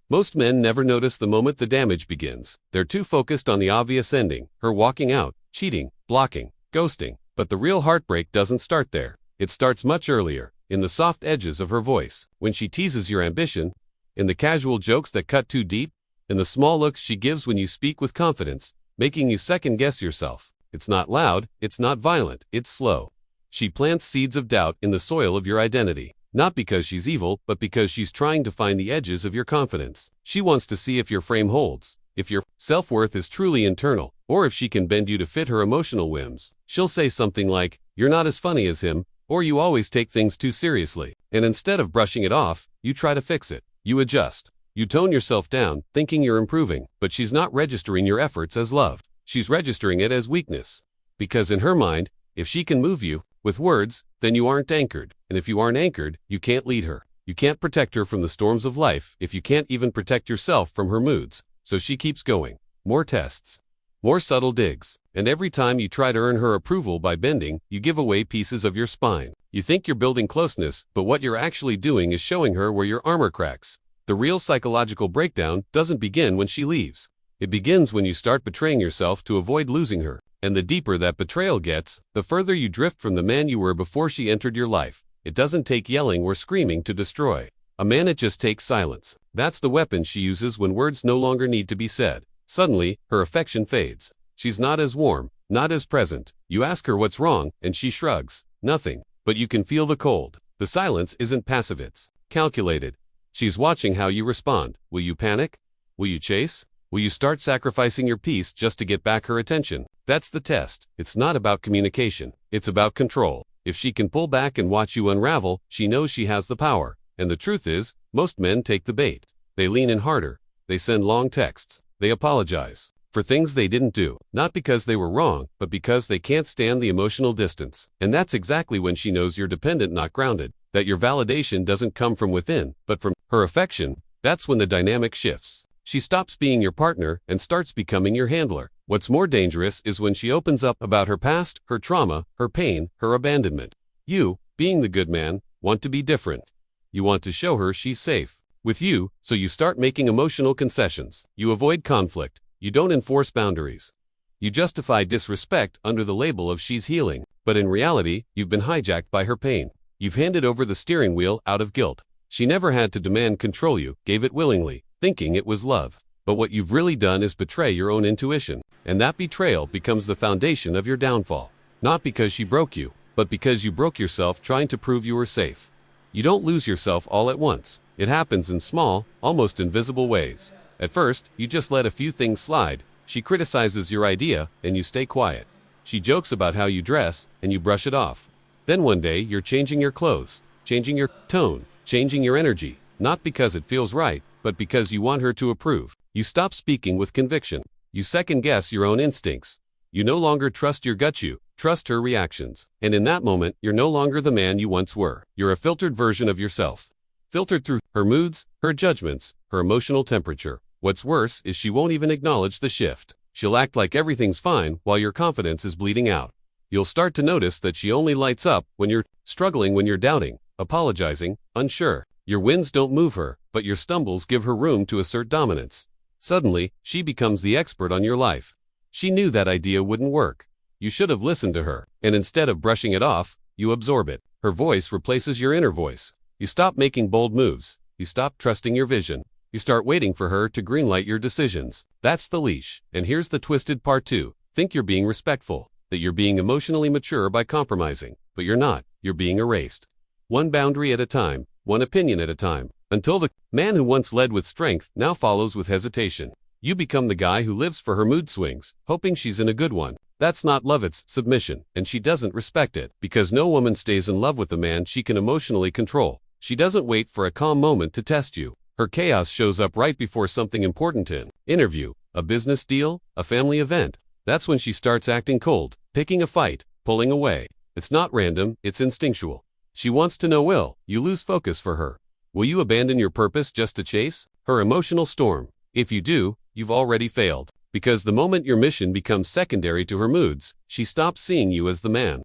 Most men never notice the moment the damage begins. They're too focused on the obvious ending, her walking out, cheating, blocking, ghosting. But the real heartbreak doesn't start there. It starts much earlier, in the soft edges of her voice, when she teases your ambition, in the casual jokes that cut too deep, in the small looks she gives when you speak with confidence, making you second-guess yourself. It's not loud, it's not violent, it's slow. She plants seeds of doubt in the soil of your identity, not because she's evil, but because she's trying to find the edges of your confidence. She wants to see if your frame holds, if your self-worth is truly internal, or if she can bend you to fit her emotional whims. She'll say something like, "You're not as funny as him," or "You always take things too seriously." And instead of brushing it off, you try to fix it. You adjust. You tone yourself down, thinking you're improving, but she's not registering your efforts as love. She's registering it as weakness. Because in her mind, if she can move you with words, then you aren't anchored. And if you aren't anchored, you can't lead her. You can't protect her from the storms of life if you can't even protect yourself from her moods. So she keeps going. More tests. More subtle digs. And every time you try to earn her approval by bending, you give away pieces of your spine. You think you're building closeness, but what you're actually doing is showing her where your armor cracks. The real psychological breakdown doesn't begin when she leaves. It begins when you start betraying yourself to avoid losing her. And the deeper that betrayal gets, the further you drift from the man you were before she entered your life. It doesn't take yelling or screaming to destroy a man, it just takes silence. That's the weapon she uses when words no longer need to be said. Suddenly, her affection fades. She's not as warm, not as present. You ask her what's wrong, and she shrugs. Nothing. But you can feel the cold. The silence isn't passive, it's calculated. She's watching how you respond. Will you panic? Will you chase? Will you start sacrificing your peace just to get back her attention? That's the test. It's not about communication. It's about control. If she can pull back and watch you unravel, she knows she has the power. And the truth is, most men take the bait. They lean in harder. They send long texts. They apologize for things they didn't do, not because they were wrong, but because they can't stand the emotional distance. And that's exactly when she knows you're dependent, not grounded, that your validation doesn't come from within, but from her affection. That's when the dynamic shifts. She stops being your partner and starts becoming your handler. What's more dangerous is when she opens up about her past, her trauma, her pain, her abandonment. You, being the good man, want to be different. You want to show her she's safe with you, so you start making emotional concessions. You avoid conflict. You don't enforce boundaries. You justify disrespect under the label of she's healing. But in reality, you've been hijacked by her pain. You've handed over the steering wheel out of guilt. She never had to demand control, you gave it willingly, thinking it was love. But what you've really done is betray your own intuition. And that betrayal becomes the foundation of your downfall. Not because she broke you, but because you broke yourself trying to prove you were safe. You don't lose yourself all at once. It happens in small, almost invisible ways. At first, you just let a few things slide. She criticizes your idea, and you stay quiet. She jokes about how you dress, and you brush it off. Then one day, you're changing your clothes, changing your tone, changing your energy, not because it feels right, but because you want her to approve. You stop speaking with conviction. You second-guess your own instincts. You no longer trust your gut, you trust her reactions. And in that moment, you're no longer the man you once were. You're a filtered version of yourself. Filtered through her moods, her judgments, her emotional temperature. What's worse is she won't even acknowledge the shift. She'll act like everything's fine while your confidence is bleeding out. You'll start to notice that she only lights up when you're struggling, when you're doubting, apologizing, unsure. Your wins don't move her, but your stumbles give her room to assert dominance. Suddenly, she becomes the expert on your life. She knew that idea wouldn't work. You should have listened to her, and instead of brushing it off, you absorb it. Her voice replaces your inner voice. You stop making bold moves. You stop trusting your vision. You start waiting for her to greenlight your decisions. That's the leash. And here's the twisted part too. Think you're being respectful, that you're being emotionally mature by compromising, but you're not. You're being erased. One boundary at a time, one opinion at a time, until the man who once led with strength now follows with hesitation. You become the guy who lives for her mood swings, hoping she's in a good one. That's not love, it's submission, and she doesn't respect it, because no woman stays in love with a man she can emotionally control. She doesn't wait for a calm moment to test you. Her chaos shows up right before something important, an interview, a business deal, a family event. That's when she starts acting cold, picking a fight, pulling away. It's not random, it's instinctual. She wants to know, will you lose focus for her? Will you abandon your purpose just to chase her emotional storm? If you do, you've already failed. Because the moment your mission becomes secondary to her moods, she stops seeing you as the man.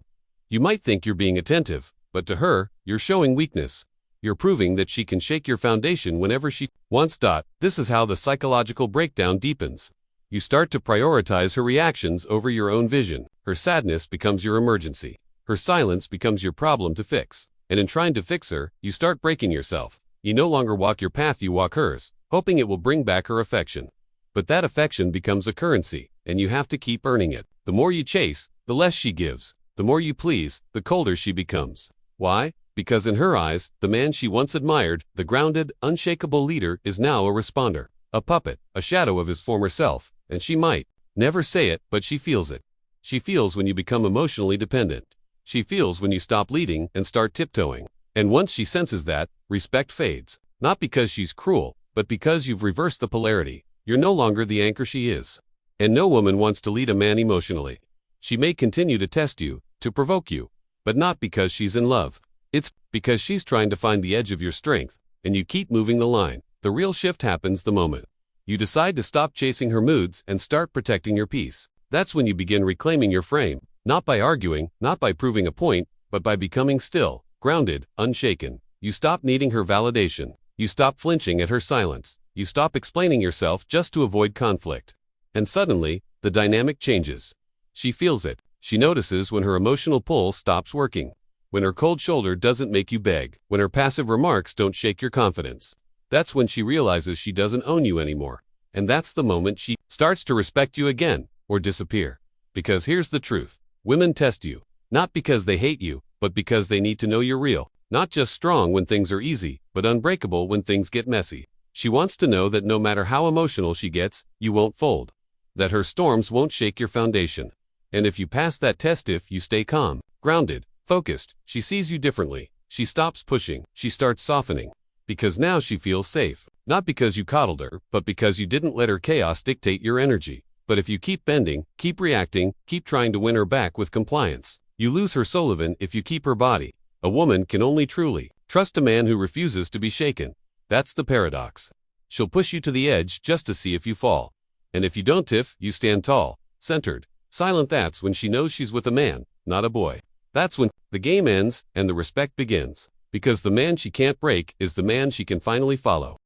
You might think you're being attentive, but to her, you're showing weakness. You're proving that she can shake your foundation whenever she wants. This is how the psychological breakdown deepens. You start to prioritize her reactions over your own vision. Her sadness becomes your emergency. Her silence becomes your problem to fix. And in trying to fix her, you start breaking yourself. You no longer walk your path, you walk hers, hoping it will bring back her affection. But that affection becomes a currency, and you have to keep earning it. The more you chase, the less she gives. The more you please, the colder she becomes. Why? Because in her eyes, the man she once admired, the grounded, unshakable leader, is now a responder, a puppet, a shadow of his former self, and she might never say it, but she feels it. She feels when you become emotionally dependent. She feels when you stop leading and start tiptoeing. And once she senses that, respect fades. Not because she's cruel, but because you've reversed the polarity. You're no longer the anchor she is. And no woman wants to lead a man emotionally. She may continue to test you, to provoke you, but not because she's in love. It's because she's trying to find the edge of your strength, and you keep moving the line. The real shift happens the moment you decide to stop chasing her moods and start protecting your peace. That's when you begin reclaiming your frame, not by arguing, not by proving a point, but by becoming still, grounded, unshaken. You stop needing her validation. You stop flinching at her silence. You stop explaining yourself just to avoid conflict. And suddenly, the dynamic changes. She feels it. She notices when her emotional pull stops working. When her cold shoulder doesn't make you beg. When her passive remarks don't shake your confidence. That's when she realizes she doesn't own you anymore. And that's the moment she starts to respect you again, or disappear. Because here's the truth. Women test you. Not because they hate you, but because they need to know you're real. Not just strong when things are easy, but unbreakable when things get messy. She wants to know that no matter how emotional she gets, you won't fold. That her storms won't shake your foundation. And if you pass that test, if you stay calm, grounded, focused, she sees you differently. She stops pushing. She starts softening. Because now she feels safe. Not because you coddled her, but because you didn't let her chaos dictate your energy. But if you keep bending, keep reacting, keep trying to win her back with compliance, you lose her soul. Even if you keep her body. A woman can only truly trust a man who refuses to be shaken. That's the paradox. She'll push you to the edge just to see if you fall. And if you don't, if you stand tall, centered, silent, that's when she knows she's with a man, not a boy. That's when the game ends and the respect begins. Because the man she can't break is the man she can finally follow.